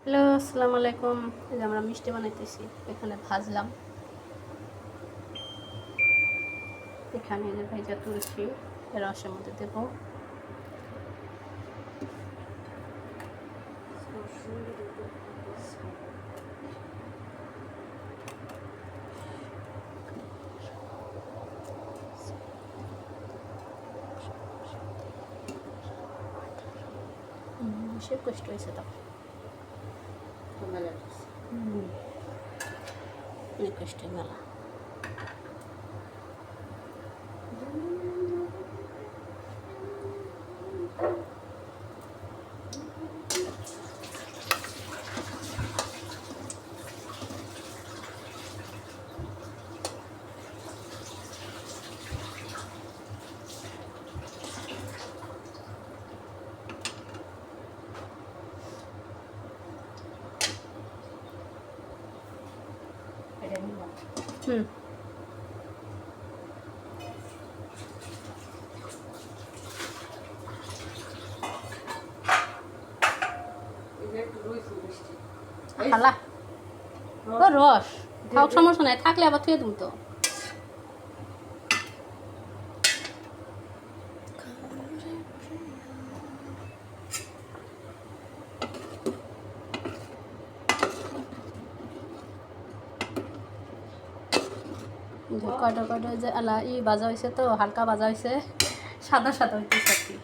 Hello, আসসালামু আলাইকুম। এই যে আমরা মিষ্টি বানাইতেছি, এখানে ভাজলাম, এখানে এই যে ভেজা তুলছি, রসের মধ্যে দেব। সে কষ্ট হয়েছে তো, অনেক কষ্ট মেলা। হুম, খালা ও রস থাক, সমস্যা নাই, থাকলে আবার থুয়ে দেবো তো। কয়টা কয়টা যে আলা বাজা হয়েছে, তো হালকা বাজা হয়েছে, সাদা সাদা হইতেছে আর কি।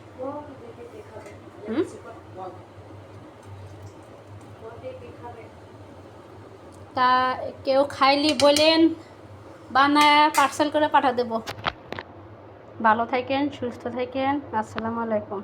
তা কেউ খাইলি বলেন, বানায় পার্সেল করে পাঠা দেব। ভালো থাকেন, সুস্থ থাকেন। আসসালামু আলাইকুম।